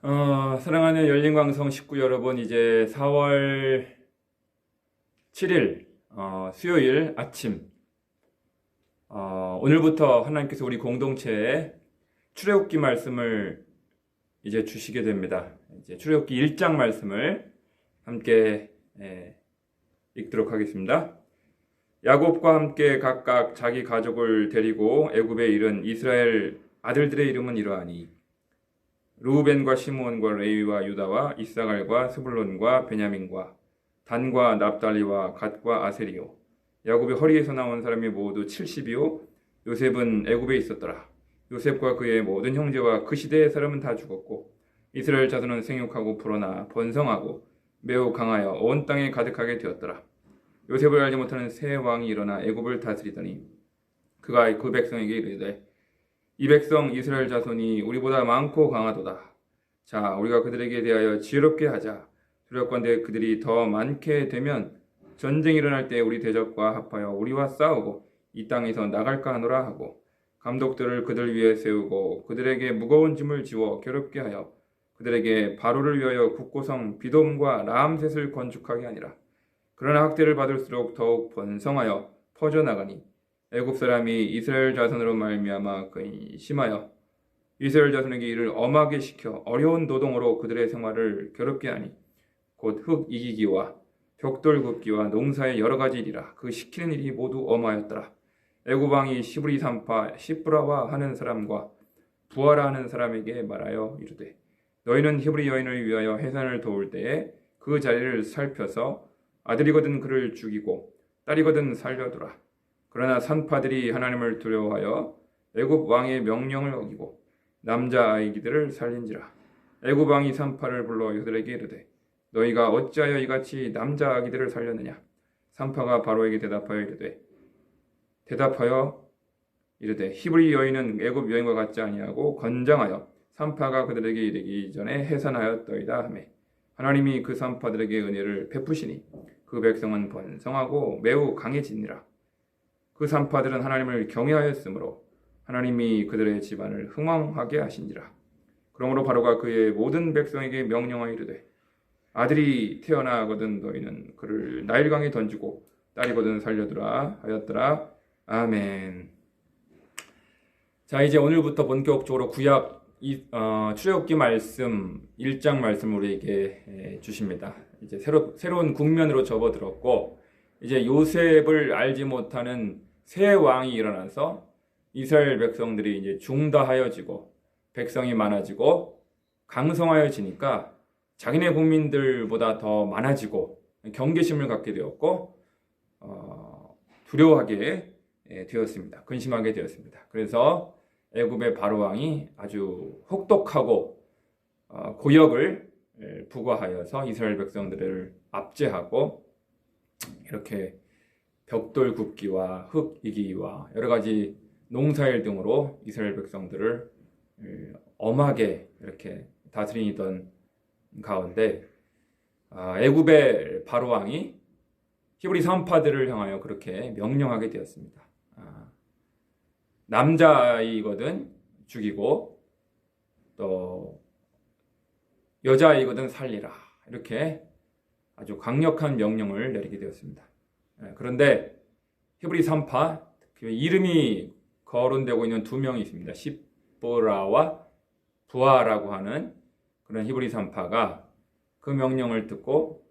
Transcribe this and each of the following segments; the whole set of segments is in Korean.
사랑하는 열린광성 식구 여러분, 이제 4월 7일 수요일 아침, 오늘부터 하나님께서 우리 공동체에 출애굽기 말씀을 이제 주시게 됩니다. 이제 출애굽기 1장 말씀을 함께 읽도록 하겠습니다. 야곱과 함께 각각 자기 가족을 데리고 애굽에 이른 이스라엘 아들들의 이름은 이러하니 르우벤과 시므온과 레위와 유다와 이사갈과 스불론과 베냐민과 단과 납달리와 갓과 아세리요. 야곱의 허리에서 나온 사람이 모두 70이요. 요셉은 애굽에 있었더라. 요셉과 그의 모든 형제와 그 시대의 사람은 다 죽었고 이스라엘 자손은 생육하고 불어나 번성하고 매우 강하여 온 땅에 가득하게 되었더라. 요셉을 알지 못하는 새 왕이 일어나 애굽을 다스리더니 그가 그 백성에게 이르되 이 백성 이스라엘 자손이 우리보다 많고 강하도다. 자, 우리가 그들에게 대하여 지혜롭게 하자. 두렵건대 그들이 더 많게 되면 전쟁이 일어날 때 우리 대적과 합하여 우리와 싸우고 이 땅에서 나갈까 하노라 하고 감독들을 그들 위에 세우고 그들에게 무거운 짐을 지워 괴롭게 하여 그들에게 바로를 위하여 국고성 비돔과 라암셋을 건축하게 하니라. 그러나 학대를 받을수록 더욱 번성하여 퍼져나가니 애굽 사람이 이스라엘 자손으로 말미암아 근심하여 이스라엘 자손에게 이를 엄하게 시켜 어려운 노동으로 그들의 생활을 괴롭게 하니 곧 흙 이기기와 벽돌 굽기와 농사의 여러 가지 일이라. 그 시키는 일이 모두 엄하였더라. 애굽 왕이 시브리 산파 시브라와 하는 사람과 부하라 하는 사람에게 말하여 이르되 너희는 히브리 여인을 위하여 해산을 도울 때에 그 자리를 살펴서 아들이거든 그를 죽이고 딸이거든 살려두라. 그러나 산파들이 하나님을 두려워하여 애굽 왕의 명령을 어기고 남자 아이들을 살린지라. 애굽 왕이 산파를 불러 그들에게 이르되 너희가 어찌하여 이같이 남자 아기들을 살렸느냐. 산파가 바로에게 대답하여 이르되 히브리 여인은 애굽 여인과 같지 아니하고 건장하여 산파가 그들에게 이르기 전에 해산하였더이다 하매 하나님이 그 산파들에게 은혜를 베푸시니 그 백성은 번성하고 매우 강해지니라. 그 산파들은 하나님을 경외하였으므로 하나님이 그들의 집안을 흥왕하게 하신지라. 그러므로 바로가 그의 모든 백성에게 명령하여 이르되 아들이 태어나거든 너희는 그를 나일강에 던지고 딸이거든 살려두라 하였더라. 아멘. 자, 이제 오늘부터 본격적으로 구약 출애굽기 말씀 1장 말씀을 우리에게 주십니다. 이제 새로운 국면으로 접어들었고 이제 요셉을 알지 못하는 새 왕이 일어나서 이스라엘 백성들이 이제 중다하여지고 백성이 많아지고 강성하여지니까 자기네 국민들보다 더 많아지고 경계심을 갖게 되었고 두려워하게 되었습니다. 근심하게 되었습니다. 그래서 애굽의 바로 왕이 아주 혹독하고 고역을 부과하여서 이스라엘 백성들을 압제하고 이렇게 벽돌 굽기와 흙 이기기와 여러 가지 농사일 등으로 이스라엘 백성들을 엄하게 이렇게 다스리던 가운데 애굽의 바로 왕이 히브리 산파들을 향하여 그렇게 명령하게 되었습니다. 남자아이거든 죽이고 또 여자아이거든 살리라. 이렇게 아주 강력한 명령을 내리게 되었습니다. 그런데 히브리 산파 이름이 거론되고 있는 두 명이 있습니다. 시브라와 부하라고 하는 그런 히브리 산파가 그 명령을 듣고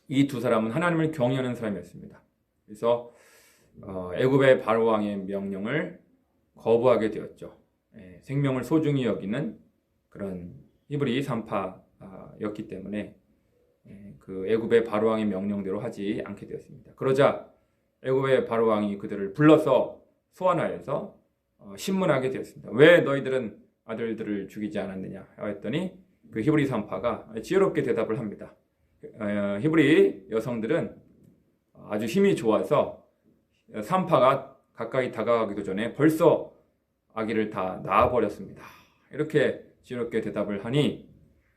이 두 사람은 하나님을 경외하는 사람이었습니다. 그래서 애굽의 바로 왕의 명령을 거부하게 되었죠. 생명을 소중히 여기는 그런 히브리 산파였기 때문에 그 애굽의 바로 왕의 명령대로 하지 않게 되었습니다. 그러자 애굽의 바로 왕이 그들을 불러서 소환하여서 신문하게 되었습니다. 왜 너희들은 아들들을 죽이지 않았느냐 했더니 그 히브리 산파가 지혜롭게 대답을 합니다. 히브리 여성들은 아주 힘이 좋아서 산파가 가까이 다가가기도 전에 벌써 아기를 다 낳아버렸습니다. 이렇게 지혜롭게 대답을 하니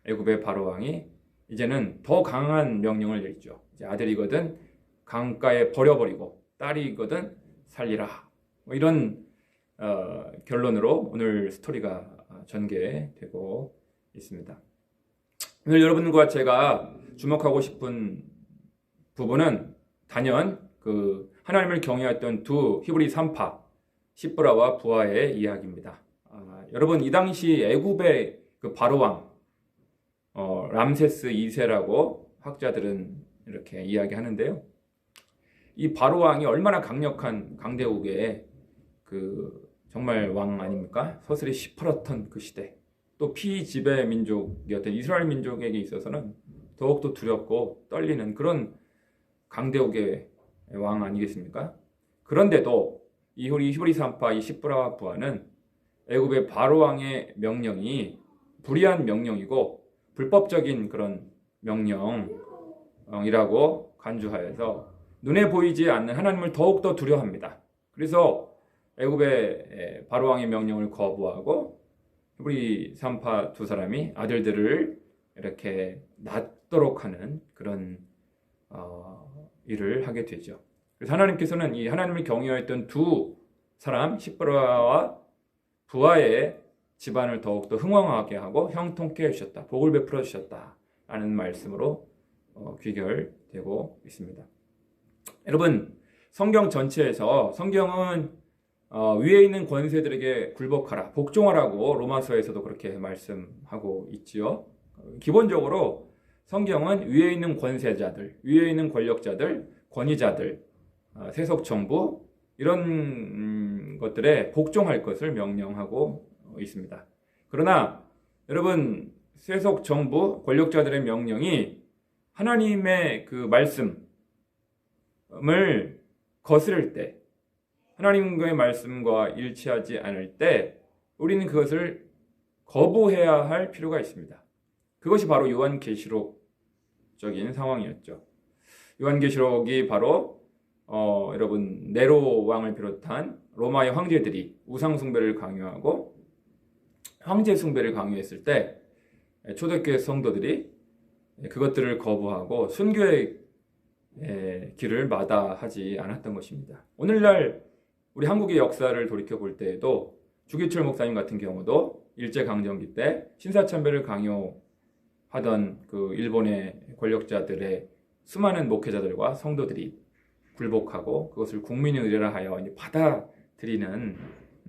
애굽의 바로 왕이 이제는 더 강한 명령을 내리죠. 이제 아들이거든 강가에 버려버리고 딸이거든 살리라. 뭐 이런 결론으로 오늘 스토리가 전개되고 있습니다. 오늘 여러분과 제가 주목하고 싶은 부분은 단연 그 하나님을 경외했던 두 히브리 3파 시브라와 부하의 이야기입니다. 여러분, 이 당시 애굽의 그 바로왕 람세스 2세라고 학자들은 이렇게 이야기하는데요. 이 바로왕이 얼마나 강력한 강대국의 그 정말 왕 아닙니까? 서슬이 시퍼렇던 그 시대, 또 피지배 민족이었던 이스라엘 민족에게 있어서는 더욱더 두렵고 떨리는 그런 강대국의 왕 아니겠습니까? 그런데도 이 히브리 3파 이 시브라와 부하는 애굽의 바로왕의 명령이 불의한 명령이고 불법적인 그런 명령이라고 간주하여서 눈에 보이지 않는 하나님을 더욱더 두려워합니다. 그래서 애굽의 바로왕의 명령을 거부하고 히브리 3파 두 사람이 아들들을 이렇게 낳도록 하는 그런 일을 하게 되죠. 그래서 하나님께서는 이 하나님을 경외했던 두 사람 시브라와 부하의 집안을 더욱더 흥왕하게 하고 형통케 해주셨다. 복을 베풀어 주셨다. 라는 말씀으로 귀결되고 있습니다. 여러분, 성경 전체에서 성경은 위에 있는 권세들에게 굴복하라, 복종하라고 로마서에서도 그렇게 말씀하고 있지요. 기본적으로 성경은 위에 있는 권세자들, 위에 있는 권력자들, 권위자들, 세속 정부 이런 것들에 복종할 것을 명령하고 있습니다. 그러나 여러분, 세속 정부, 권력자들의 명령이 하나님의 그 말씀을 거스를 때, 하나님의 말씀과 일치하지 않을 때 우리는 그것을 거부해야 할 필요가 있습니다. 그것이 바로 요한계시록적인 상황이었죠. 요한계시록이 바로 여러분, 네로 왕을 비롯한 로마의 황제들이 우상 숭배를 강요하고 황제 숭배를 강요했을 때 초대교회 성도들이 그것들을 거부하고 순교의 길을 마다하지 않았던 것입니다. 오늘날 우리 한국의 역사를 돌이켜 볼 때에도 주기철 목사님 같은 경우도 일제강점기 때 신사참배를 강요하던 그 일본의 권력자들의 수많은 목회자들과 성도들이 굴복하고 그것을 국민의 의례라 하여 받아들이는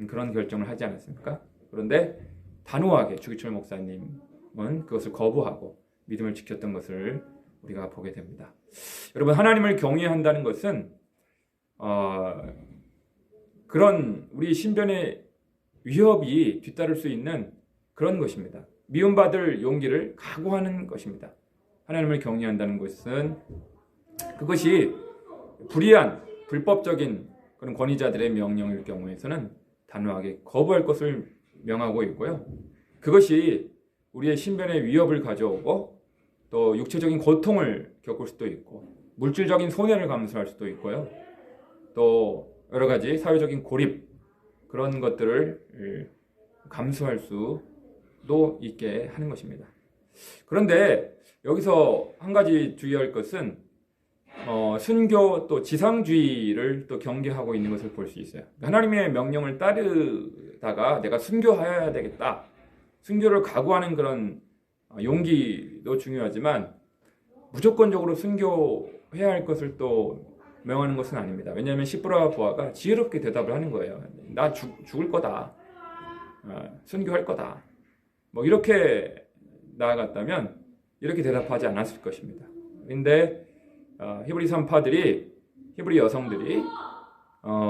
그런 결정을 하지 않았습니까? 그런데 단호하게 주기철 목사님은 그것을 거부하고 믿음을 지켰던 것을 우리가 보게 됩니다. 여러분, 하나님을 경외한다는 것은 그런 우리 신변의 위협이 뒤따를 수 있는 그런 것입니다. 미움받을 용기를 각오하는 것입니다. 하나님을 경외한다는 것은 그것이 불의한 불법적인 그런 권위자들의 명령일 경우에서는 단호하게 거부할 것을 명하고 있고요. 그것이 우리의 신변에 위협을 가져오고 또 육체적인 고통을 겪을 수도 있고 물질적인 손해를 감수할 수도 있고요. 또 여러 가지 사회적인 고립 그런 것들을 감수할 수도 있게 하는 것입니다. 그런데 여기서 한 가지 주의할 것은 순교 또 지상주의를 또 경계하고 있는 것을 볼 수 있어요. 하나님의 명령을 따르다가 내가 순교해야 되겠다. 순교를 각오하는 그런 용기도 중요하지만 무조건적으로 순교해야 할 것을 또 명하는 것은 아닙니다. 왜냐하면 시브라와 부하가 지혜롭게 대답을 하는 거예요. 나 죽을 거다. 순교할 거다. 뭐 이렇게 나아갔다면 이렇게 대답하지 않았을 것입니다. 그런데 히브리 3파들이 히브리 여성들이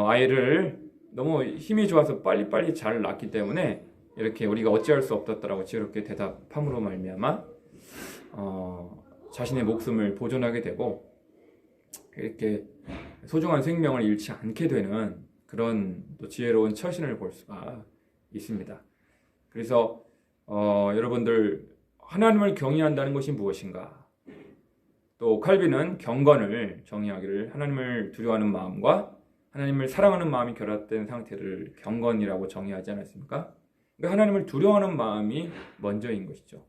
아이를 너무 힘이 좋아서 빨리빨리 잘 낳기 때문에 이렇게 우리가 어찌할 수 없었다라고 지혜롭게 대답함으로 말미암아 자신의 목숨을 보존하게 되고 이렇게 소중한 생명을 잃지 않게 되는 그런 또 지혜로운 처신을 볼 수가 있습니다. 그래서 여러분들, 하나님을 경외한다는 것이 무엇인가? 또 칼빈은 경건을 정의하기를 하나님을 두려워하는 마음과 하나님을 사랑하는 마음이 결합된 상태를 경건이라고 정의하지 않았습니까? 그러니까 하나님을 두려워하는 마음이 먼저인 것이죠.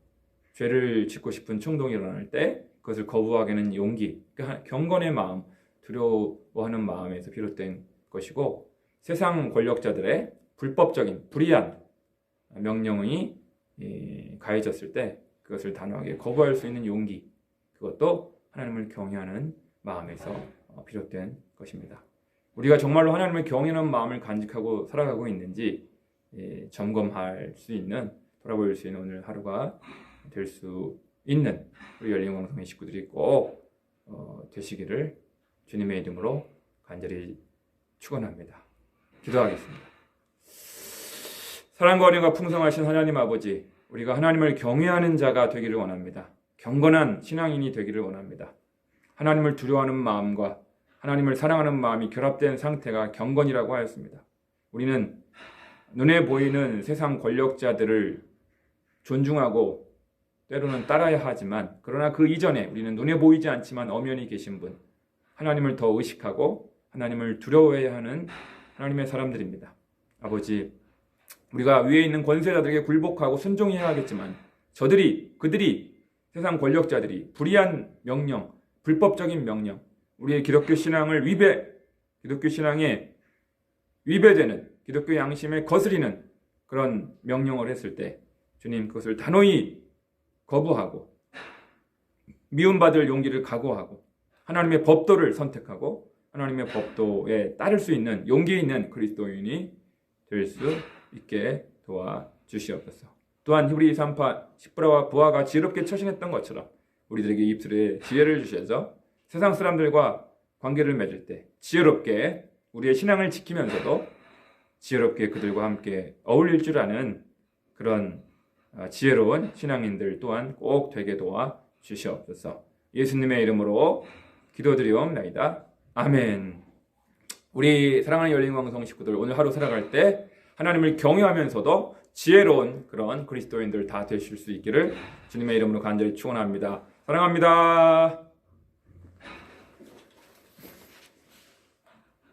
죄를 짓고 싶은衝動이 일어날 때 그것을 거부하게는 용기, 그러니까 경건의 마음, 두려워하는 마음에서 비롯된 것이고 세상 권력자들의 불법적인 불의한 명령이 가해졌을 때 그것을 단호하게 거부할 수 있는 용기, 그것도 하나님을 경외하는 마음에서 비롯된 것입니다. 우리가 정말로 하나님을 경외하는 마음을 간직하고 살아가고 있는지 점검할 수 있는, 돌아볼 수 있는 오늘 하루가 될 수 있는 우리 열린광성의 식구들이 꼭 되시기를 주님의 이름으로 간절히 축원합니다. 기도하겠습니다. 사랑과 은혜가 풍성하신 하나님 아버지, 우리가 하나님을 경외하는 자가 되기를 원합니다. 경건한 신앙인이 되기를 원합니다. 하나님을 두려워하는 마음과 하나님을 사랑하는 마음이 결합된 상태가 경건이라고 하였습니다. 우리는 눈에 보이는 세상 권력자들을 존중하고 때로는 따라야 하지만, 그러나 그 이전에 우리는 눈에 보이지 않지만 엄연히 계신 분, 하나님을 더 의식하고 하나님을 두려워해야 하는 하나님의 사람들입니다. 아버지, 우리가 위에 있는 권세자들에게 굴복하고 순종해야 하겠지만 그들이 세상 권력자들이 불의한 명령, 불법적인 명령, 우리의 기독교 신앙을 기독교 신앙에 위배되는, 기독교 양심에 거스리는 그런 명령을 했을 때 주님, 그것을 단호히 거부하고 미움받을 용기를 각오하고 하나님의 법도를 선택하고 하나님의 법도에 따를 수 있는 용기 있는 그리스도인이 될 수 있게 도와주시옵소서. 또한 히브리 3파 십부라와 부하가 지혜롭게 처신했던 것처럼 우리들에게 입술에 지혜를 주셔서 세상 사람들과 관계를 맺을 때 지혜롭게 우리의 신앙을 지키면서도 지혜롭게 그들과 함께 어울릴 줄 아는 그런 지혜로운 신앙인들 또한 꼭 되게 도와주시옵소서. 예수님의 이름으로 기도드리옵나이다. 아멘. 우리 사랑하는 열린광성 식구들, 오늘 하루 살아갈 때 하나님을 경외하면서도 지혜로운 그런 그리스도인들 다 되실 수 있기를 주님의 이름으로 간절히 축원합니다. 사랑합니다.